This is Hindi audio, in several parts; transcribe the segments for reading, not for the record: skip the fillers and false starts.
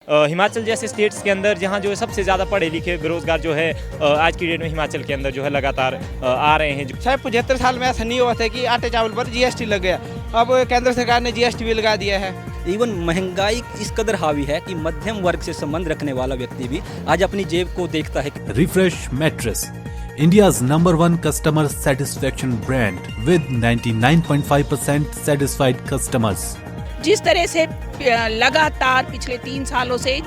हिमाचल जैसे स्टेट्स के अंदर जहाँ जो है सबसे ज़्यादा पढ़े लिखे बेरोजगार जो है आज की डेट में हिमाचल के अंदर जो है लगातार आ रहे हैं। शायद 75 साल में ऐसा नहीं हुआ था कि आटे चावल पर जीएसटी लग गया। अब केंद्र सरकार ने जीएसटी भी लगा दिया है। इवन महंगाई इस कदर हावी है कि मध्यम वर्ग से संबंध रखने वाला व्यक्ति भी आज अपनी जेब को देखता है। Refresh mattress, India's #1 customer satisfaction brand with 99.5% satisfied customers. जिस तरह से लगातार पिछले 3 सालों से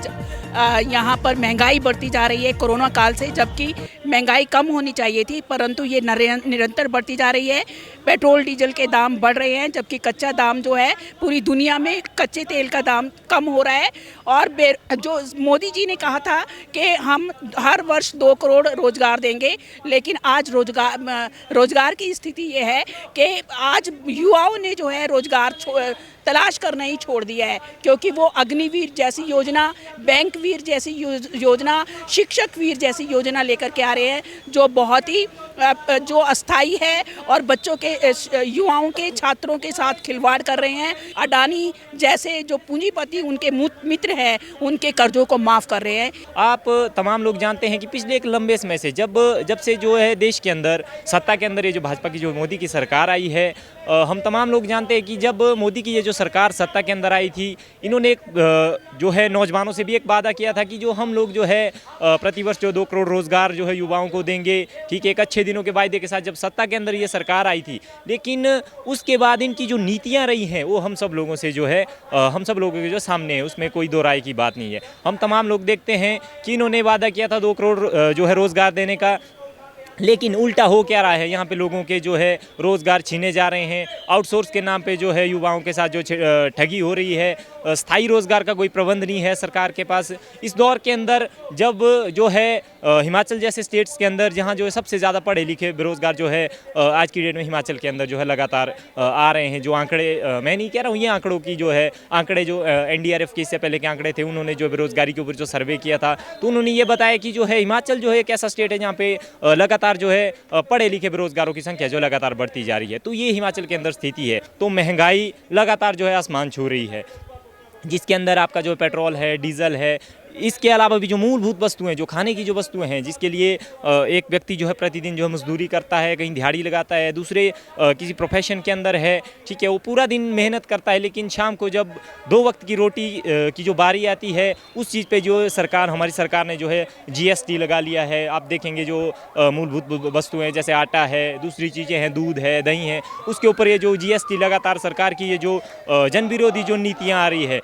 यहाँ पर महंगाई बढ़ती जा रही है कोरोना काल से, जबकि महंगाई कम होनी चाहिए थी, परंतु ये निरंतर बढ़ती जा रही है। पेट्रोल डीजल के दाम बढ़ रहे हैं, जबकि कच्चा दाम जो है पूरी दुनिया में कच्चे तेल का दाम कम हो रहा है। और जो मोदी जी ने कहा था कि हम हर वर्ष 2 करोड़ रोजगार देंगे, लेकिन आज रोजगार की स्थिति ये है कि आज युवाओं ने जो है रोजगार तलाश करना ही छोड़ दिया है, क्योंकि वो अग्निवीर जैसी योजना, बैंक वीर जैसी योजना, शिक्षक वीर जैसी योजना लेकर के आ रहे हैं, जो बहुत ही जो अस्थाई है और बच्चों के युवाओं के छात्रों के साथ खिलवाड़ कर रहे हैं। अडानी जैसे जो पूंजीपति उनके मित्र हैं, उनके कर्जों को माफ़ कर रहे हैं। आप तमाम लोग जानते हैं कि पिछले एक लंबे समय से जब से जो है देश के अंदर सत्ता के अंदर ये जो भाजपा की जो मोदी की सरकार आई है, हम तमाम लोग जानते हैं कि जब मोदी की ये जो सरकार सत्ता के अंदर आई थी, इन्होंने एक जो है नौजवानों से भी एक वादा किया था कि जो हम लोग जो है प्रतिवर्ष जो 2 करोड़ रोजगार जो है युवाओं को देंगे। ठीक है, एक अच्छे दिनों के वायदे के साथ जब सत्ता के अंदर ये सरकार आई थी, लेकिन उसके बाद इनकी जो नीतियां रही हैं वो हम सब लोगों से जो है हम सब लोगों के जो सामने है, उसमें कोई दो राय की बात नहीं है। हम तमाम लोग देखते हैं कि इन्होंने वादा किया था 2 करोड़ जो है रोजगार देने का, लेकिन उल्टा हो क्या रहा है, यहाँ पे लोगों के जो है रोज़गार छीने जा रहे हैं। आउटसोर्स के नाम पे जो है युवाओं के साथ जो ठगी हो रही है, स्थायी रोज़गार का कोई प्रबंध नहीं है सरकार के पास। इस दौर के अंदर जब जो है हिमाचल जैसे स्टेट्स के अंदर जहाँ जो है सबसे ज़्यादा पढ़े लिखे बेरोजगार जो है आज की डेट में हिमाचल के अंदर जो है लगातार आ रहे हैं। जो आंकड़े मैं नहीं कह रहा हूँ, ये आंकड़ों की जो है आंकड़े जो NDRF के इससे पहले के आंकड़े थे, उन्होंने जो बेरोजगारी के ऊपर जो सर्वे किया था, तो उन्होंने ये बताया कि जो है हिमाचल जो है एक ऐसा स्टेट है जहाँ पे लगातार जो है पढ़े लिखे बेरोजगारों की संख्या जो लगातार बढ़ती जा रही है। तो ये हिमाचल के अंदर स्थिति है। तो महंगाई लगातार जो है आसमान छू रही है, जिसके अंदर आपका जो पेट्रोल है, डीजल है, इसके अलावा भी जो मूलभूत वस्तुएं, जो खाने की जो वस्तुएं हैं, जिसके लिए एक व्यक्ति जो है प्रतिदिन जो है मजदूरी करता है, कहीं दिहाड़ी लगाता है, दूसरे किसी प्रोफेशन के अंदर है, ठीक है, वो पूरा दिन मेहनत करता है, लेकिन शाम को जब 2 वक्त की रोटी की जो बारी आती है, उस चीज़ पे जो हमारी सरकार ने जो है GST लगा लिया है। आप देखेंगे जो मूलभूत वस्तुएँ जैसे आटा है, दूसरी चीज़ें हैं, दूध है, दही है, उसके ऊपर ये जो GST लगातार सरकार की ये जो जन विरोधी जो नीतियाँ आ रही है।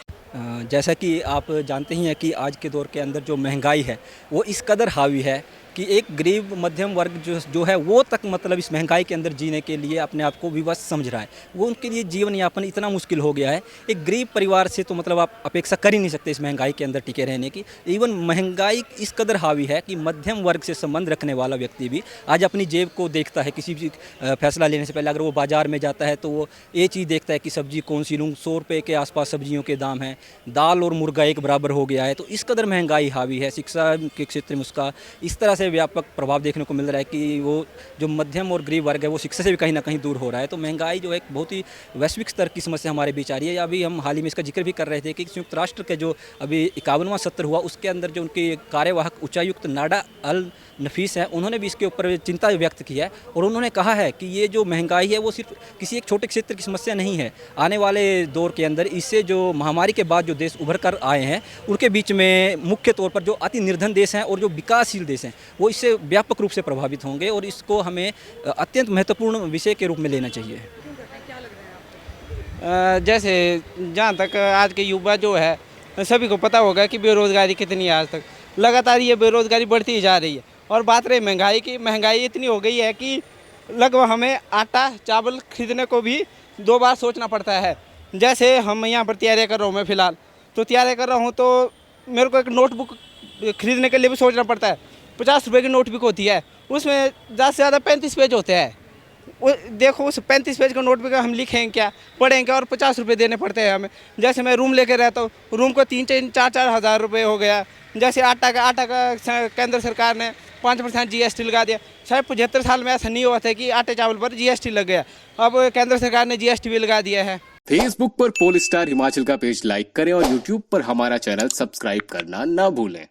जैसा कि आप जानते ही हैं कि आज के दौर के अंदर जो महंगाई है वो इस कदर हावी है कि एक गरीब मध्यम वर्ग जो है वो तक मतलब इस महंगाई के अंदर जीने के लिए अपने आप को विवश समझ रहा है। वो उनके लिए जीवन यापन इतना मुश्किल हो गया है। एक गरीब परिवार से तो मतलब आप अपेक्षा कर ही नहीं सकते इस महंगाई के अंदर टिके रहने की। इवन महंगाई इस कदर हावी है कि मध्यम वर्ग से संबंध रखने वाला व्यक्ति भी आज अपनी जेब को देखता है। किसी भी फैसला लेने से पहले अगर वो बाज़ार में जाता है तो वो ये चीज़ देखता है कि सब्जी कौन सी लूँ। 100 रुपये के आसपास सब्जियों के दाम हैं, दाल और मुर्गा एक बराबर हो गया है। तो इस कदर महंगाई हावी है। शिक्षा के क्षेत्र में उसका इस तरह से व्यापक प्रभाव देखने को मिल रहा है कि वो जो मध्यम और गरीब वर्ग है वो शिक्षा से भी कहीं ना कहीं दूर हो रहा है। तो महंगाई जो एक बहुत ही वैश्विक स्तर की समस्या हमारे बीच आ रही है। अभी हम हाल ही में इसका जिक्र भी कर रहे थे कि संयुक्त राष्ट्र के जो अभी 51वां सत्र हुआ, उसके अंदर जो उनके कार्यवाहक उच्चायुक्त नाडा अल नफीस हैं, उन्होंने भी इसके ऊपर चिंता व्यक्त की है और उन्होंने कहा है कि ये जो महंगाई है वो सिर्फ किसी एक छोटे क्षेत्र की समस्या नहीं है। आने वाले दौर के अंदर इससे जो महामारी के बाद जो देश उभर कर आए हैं उनके बीच में मुख्य तौर पर जो अति निर्धन देश हैं और जो विकासशील देश हैं वो इससे व्यापक रूप से प्रभावित होंगे और इसको हमें अत्यंत महत्वपूर्ण विषय के रूप में लेना चाहिए। जैसे जहाँ तक आज के युवा जो है सभी को पता होगा कि बेरोज़गारी कितनी है। आज तक लगातार ये बेरोज़गारी बढ़ती ही जा रही है। और बात रही महंगाई की, महंगाई इतनी हो गई है कि लगभग हमें आटा चावल खरीदने को भी 2 बार सोचना पड़ता है। जैसे हम यहाँ पर तैयारियाँ कर रहा हूँ, मैं फ़िलहाल तो तैयारियाँ कर रहा हूँ तो मेरे को एक नोटबुक खरीदने के लिए भी सोचना पड़ता है। 50 रुपये की नोटबुक होती है, उसमें ज़्यादा से ज़्यादा 35 पेज होते हैं। वो देखो उस 35 पेज का नोटबुक हम लिखेंगे क्या, पढ़ेंगे और 50 रुपये देने पड़ते हैं हमें। जैसे मैं रूम लेके रहता हूँ, रूम को 3-4 हज़ार रुपये हो गया। जैसे आटा का केंद्र सरकार ने 5% GST लगा दिया। शायद 75 साल में ऐसा नहीं हुआ था कि आटे चावल पर GST लग गया। अब केंद्र सरकार ने GST भी लगा दिया है। फेसबुक पर पोल स्टार हिमाचल का पेज लाइक करें और यूट्यूब पर हमारा चैनल सब्सक्राइब करना ना भूलें।